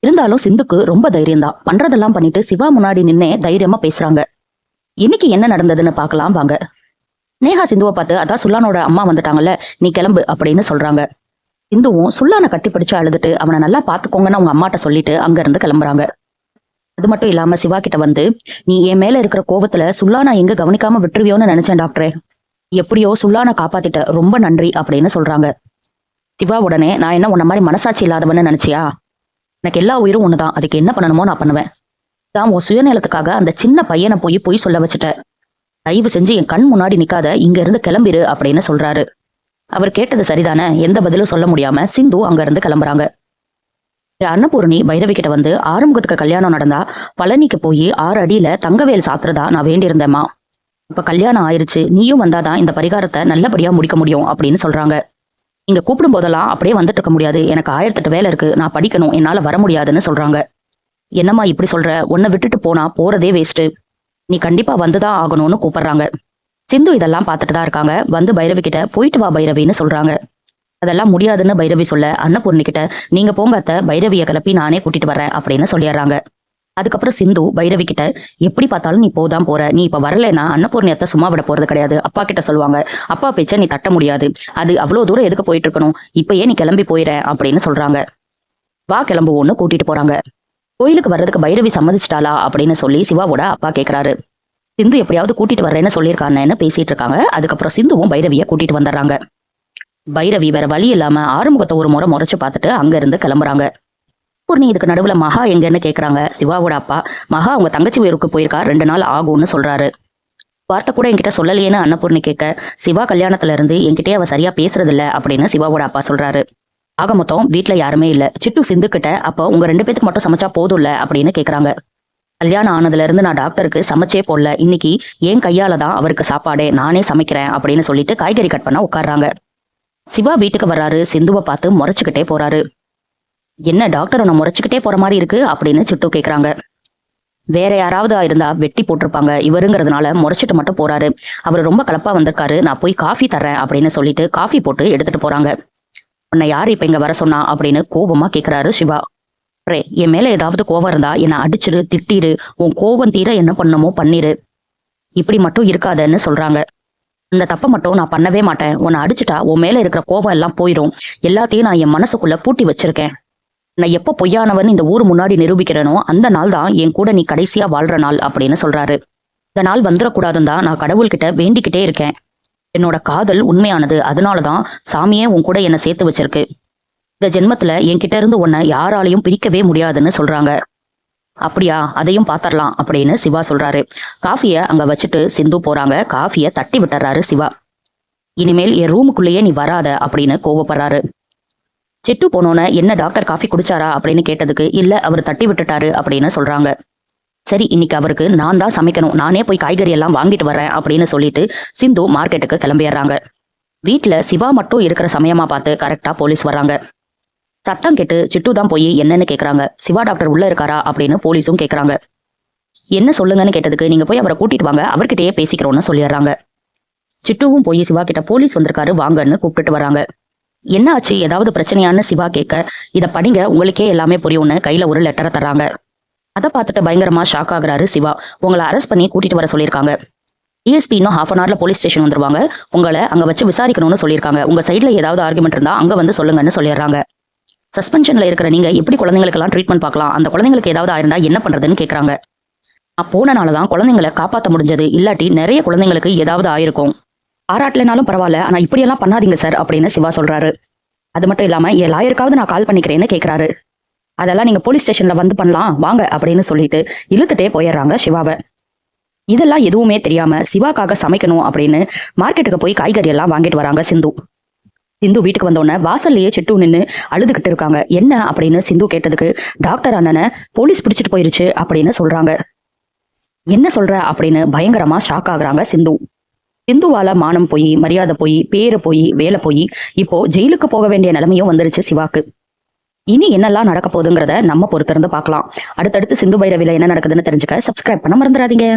இருந்தாலும் சிந்துக்கு ரொம்ப தைரியம் தான். பண்றதெல்லாம் பண்ணிட்டு சிவா முன்னாடி நின்னே தைரியமா பேசுறாங்க. இன்னைக்கு என்ன நடந்ததுன்னு பார்க்கலாம் வாங்க. நேஹா சிந்துவை பார்த்து, அதான் சுல்லானோட அம்மா வந்துட்டாங்கல்ல, நீ கிளம்பு அப்படின்னு சொல்றாங்க. சிந்துவும் சுல்லானை கட்டி பிடிச்சு அழுதுட்டு அவனை நல்லா பாத்துக்கோங்கன்னு அவங்க அம்மாட்ட சொல்லிட்டு அங்க இருந்து கிளம்புறாங்க. அது மட்டும் இல்லாம சிவா கிட்ட வந்து, நீ என் மேல இருக்கிற கோவத்துல சுல்லானா எங்க கவனிக்காம விட்டுருவியோன்னு நினைச்சேன் டாக்டரே. எப்படியோ சுல்லானை காப்பாத்திட்ட, ரொம்ப நன்றி அப்படின்னு சொல்றாங்க. சிவா உடனே, நான் என்ன உன்ன மாதிரி மனசாட்சி இல்லாதவன்னு நினைச்சியா? எனக்கு எல்லா உயிரும் ஒண்ணுதான், அதுக்கு என்ன பண்ணணுமோ நான் பண்ணுவேன். தான் உன் சுயநலத்துக்காக அந்த சின்ன பையனை போய் பொய் சொல்ல வச்சுட்ட. தயவு செஞ்சு என் கண் முன்னாடி நிக்காத, இங்க இருந்து கிளம்பிரு அப்படின்னு சொல்றாரு. அவர் கேட்டது சரிதானே, எந்த பதிலும் சொல்ல முடியாம சிந்து அங்க இருந்து கிளம்புறாங்க. அன்னபூர்ணி பைரவி கிட்ட வந்து, ஆறுமுகத்துக்கு கல்யாணம் நடந்தா பழனிக்கு போய் 6 அடியில தங்கவேல் சாத்துறதா நான் வேண்டியிருந்தேம்மா. இப்ப கல்யாணம் ஆயிருச்சு, நீயும் வந்தாதான் இந்த பரிகாரத்தை நல்லபடியா முடிக்க முடியும் அப்படின்னு சொல்றாங்க. நீங்க கூப்பிடும் போதெல்லாம் அப்படியே வந்துட்டு இருக்க முடியாது, எனக்கு 1008 வேலை இருக்கு, நான் படிக்கணும், என்னால வர முடியாதுன்னு சொல்றாங்க. என்னம்மா இப்படி சொல்ற, உன்னை விட்டுட்டு போனா போறதே வேஸ்ட்டு, நீ கண்டிப்பா வந்துதான் ஆகணும்னு கூப்பிடுறாங்க. சிந்து இதெல்லாம் பார்த்துட்டு தான் இருக்காங்க. வந்து பைரவி கிட்ட, போயிட்டு வா பைரவின்னு சொல்றாங்க. அதெல்லாம் முடியாதுன்னு பைரவி சொல்ல, அன்னபூர்ணி கிட்ட, நீங்க போங்க அத்தை, பைரவியை கிளப்பி நானே கூட்டிட்டு வரேன் அப்படின்னு சொல்லிடுறாங்க. அதுக்கப்புறம் சிந்து பைரவி கிட்ட, எப்படி பார்த்தாலும் நீ போதான் போற, நீ இப்ப வரலைன்னா அன்னபூர்ணி அத்தை சும்மா விட போறது கிடையாது, அப்பா கிட்ட சொல்லுவாங்க, அப்பா பேச்ச நீ தட்ட முடியாது, அது அவ்வளவு தூரம் எதுக்கு போயிட்டு இருக்கணும், இப்பயே நீ கிளம்பி போயிட அப்படின்னு சொல்றாங்க. வா கிளம்புவோன்னு கூட்டிட்டு போறாங்க. கோயிலுக்கு வர்றதுக்கு பைரவி சம்மதிச்சிட்டாளா அப்படின்னு சொல்லி சிவாவோட அப்பா கேட்கிறாரு. சிந்து எப்படியாவது கூட்டிட்டு வர்றேன்னு சொல்லியிருக்கானேன்னு பேசிட்டு இருக்காங்க. அதுக்கப்புறம் சிந்துவும் பைரவியை கூட்டிட்டு வந்துடுறாங்க. பைரவி வேற வழி இல்லாம ஆறுமுகத்தை ஒரு முறை முறைச்சு பார்த்துட்டு அங்க இருந்து கிளம்புறாங்க. பூர்ணி இதுக்கு நடுவுல மகா எங்கன்னு கேக்குறாங்க. சிவாவோட அப்பா, மகா அவங்க தங்கச்சி ஊருக்கு போயிருக்கா, 2 நாள் ஆகும்னு சொல்றாரு. வார்த்தை கூட என்கிட்ட சொல்லலையேன்னு அன்னபூர்ணி கேட்க, சிவா கல்யாணத்துல இருந்து என்கிட்டயே அவ சரியா பேசுறது இல்ல அப்படின்னு சிவாவோட அப்பா சொல்றாரு. ஆக மொத்தம் வீட்டுல யாருமே இல்ல. சிட்டு சிந்து கிட்ட, அப்போ உங்க 2 பேத்துக்கு மட்டும் சமைச்சா போதும் இல்ல அப்படின்னு கேக்குறாங்க. கல்யாணம் ஆனதுல இருந்து நான் டாக்டருக்கு சமைச்சே போடல, இன்னைக்கு என் கையால தான் அவருக்கு சாப்பாடே, நானே சமைக்கிறேன் அப்படின்னு சொல்லிட்டு காய்கறி கட் பண்ண உட்கார்றாங்க. சிவா வீட்டுக்கு வர்றாரு. சிந்துவை பார்த்து முறைச்சுக்கிட்டே போறாரு. என்ன டாக்டர் உன்னை முறைச்சுக்கிட்டே போற மாதிரி இருக்கு அப்படின்னு சிட்டு கேக்குறாங்க. வேற யாராவது இருந்தா வெட்டி போட்டிருப்பாங்க, இவருங்கிறதுனால முறைச்சிட்டு மட்டும் போறாரு. அவர் ரொம்ப கலப்பா வந்திருக்காரு, நான் போய் காஃபி தர்றேன் அப்படின்னு சொல்லிட்டு காஃபி போட்டு எடுத்துட்டு போறாங்க. உன்னை யாரு இப்ப இங்க வர சொன்னா அப்படின்னு கோபமா கேக்குறாரு சிவா. என் மேல ஏதாவது கோவம் இருந்தா என்னை அடிச்சிரு, திட்டிரு, உன் கோபம் தீர என்ன பண்ணணுமோ பண்ணிரு, இப்படி மட்டும் இருக்காதன்னு சொல்றாங்க. இந்த தப்பை மட்டும் நான் பண்ணவே மாட்டேன், உன்னை அடிச்சுட்டா உன் மேல இருக்கிற கோபம் எல்லாம் போயிடும், எல்லாத்தையும் நான் என் மனசுக்குள்ள பூட்டி வச்சிருக்கேன், நான் எப்ப பொய்யானவன் இந்த ஊர் முன்னாடி நிரூபிக்கிறேனோ அந்த நாள் தான் என் கூட நீ கடைசியா வாழ்ற நாள் அப்படின்னு சொல்றாரு. இந்த நாள் வந்துடக்கூடாதுன்னு தான் நான் கடவுள்கிட்ட வேண்டிக்கிட்டே இருக்கேன், என்னோட காதல் உண்மையானது, அதனாலதான் சாமியே உன் கூட என்னை சேர்த்து வச்சிருக்கு, இந்த ஜென்மத்துல என்கிட்ட இருந்து உன்னை யாராலையும் பிரிக்கவே முடியாதுன்னு சொல்றாங்க. அப்படியா, அதையும் பாத்தரலாம் அப்படின்னு சிவா சொல்றாரு. காஃபிய அங்க வச்சுட்டு சிந்து போறாங்க. காஃபிய தட்டி விட்டுறாரு சிவா. இனிமேல் என் ரூமுக்குள்ளேயே நீ வராத அப்படின்னு கோவப்படுறாரு. சிட்டு போனோன்னு, என்ன டாக்டர் காஃபி குடிச்சாரா அப்படின்னு கேட்டதுக்கு, இல்ல அவர் தட்டி விட்டுட்டாரு அப்படின்னு சொல்றாங்க. சரி, இன்னைக்கு அவருக்கு நான் தான் சமைக்கணும், நானே போய் காய்கறி எல்லாம் வாங்கிட்டு வரேன் அப்படின்னு சொல்லிட்டு சிந்து மார்க்கெட்டுக்கு கிளம்பிடுறாங்க. வீட்டுல சிவா மட்டும் இருக்கிற சமயமா பார்த்து கரெக்டா போலீஸ் வர்றாங்க. சத்தம் கேட்டு சிட்டு தான் போய் என்னன்னு கேக்குறாங்க. சிவா டாக்டர் உள்ள இருக்காரா அப்படின்னு போலீஸும் கேக்குறாங்க. என்ன சொல்லுங்கன்னு கேட்டதுக்கு, நீங்க போய் அவரை கூட்டிட்டு வாங்க, அவர்கிட்டயே பேசிக்கிறோம்னு சொல்லிடுறாங்க. சிட்டுவும் போய் சிவா கிட்ட, போலீஸ் வந்திருக்காரு வாங்கன்னு கூப்பிட்டுட்டு வராங்க. என்ன ஆச்சு, ஏதாவது பிரச்சனையான்னு சிவா கேட்க, இதை படிங்க உங்களுக்கே எல்லாமே புரியும்னு கையில ஒரு லெட்டரை தர்றாங்க. அதை பார்த்துட்டு பயங்கரமா ஷாக் ஆகுறாரு சிவா. உங்களை அரெஸ்ட் பண்ணி கூட்டிட்டு வர சொல்லியிருக்காங்க, டிஎஸ்பி இன்னும் 1/2 hourல போலீஸ் ஸ்டேஷன் வந்துருவாங்க, உங்களை அங்க வச்சு விசாரிக்கணும்னு சொல்லியிருக்காங்க, உங்க சைட்ல ஏதாவது ஆர்குமெண்ட் இருந்தா அங்க வந்து சொல்லுங்கன்னு சொல்லிடுறாங்க. சஸ்பென்ஷன்ல இருக்கிற நீங்க எப்படி குழந்தைங்களுக்கெல்லாம் ட்ரீட்மெண்ட் பார்க்கலாம், அந்த குழந்தைங்களுக்கு ஏதாவது ஆயிருந்தா என்ன பண்றதுன்னு கேட்கறாங்க. நான் போனனாலதான் குழந்தைங்களை காப்பாற்ற முடிஞ்சது, இல்லாட்டி நிறைய குழந்தைங்களுக்கு ஏதாவது ஆயிருக்கும், பாராட்டலைனாலும் பரவாயில்ல, ஆனா இப்படியெல்லாம் பண்ணாதீங்க சார் அப்படின்னு சிவா சொல்றாரு. அது மட்டும் இல்லாம என் லாயருக்காவது நான் கால் பண்ணிக்கிறேன்னு கேட்கிறாரு. அதெல்லாம் நீங்க போலீஸ் ஸ்டேஷன்ல வந்து பண்ணலாம் வாங்க அப்படின்னு சொல்லிட்டு இழுத்துட்டே போயிடுறாங்க சிவாவை. இதெல்லாம் எதுவுமே தெரியாம சிவாக்காக சமைக்கணும் அப்படின்னு மார்க்கெட்டுக்கு போய் காய்கறி எல்லாம் வாங்கிட்டு வராங்க சிந்து. சிந்து வீட்டுக்கு வந்தோடனே வாசல்லையே சிட்டு நின்று அழுதுகிட்டு இருக்காங்க. என்ன அப்படின்னு சிந்து கேட்டதுக்கு, டாக்டர் அண்ணனை போலீஸ் பிடிச்சிட்டு போயிருச்சு அப்படின்னு சொல்றாங்க. என்ன சொல்ற அப்படின்னு பயங்கரமா ஷாக் ஆகுறாங்க சிந்து. சிந்துவால மானம் போய், மரியாதை போய், பேரு போய், வேலை போய், இப்போ ஜெயிலுக்கு போக வேண்டிய நிலைமையும் வந்துருச்சு சிவாக்கு. இனி என்னெல்லாம் நடக்க போகுதுங்கிறத நம்ம பொறுத்திருந்து பார்க்கலாம். அடுத்தடுத்து சிந்து பைரவில என்ன நடக்குதுன்னு தெரிஞ்சுக்க சப்ஸ்கிரைப் பண்ண மறந்துடாதீங்க.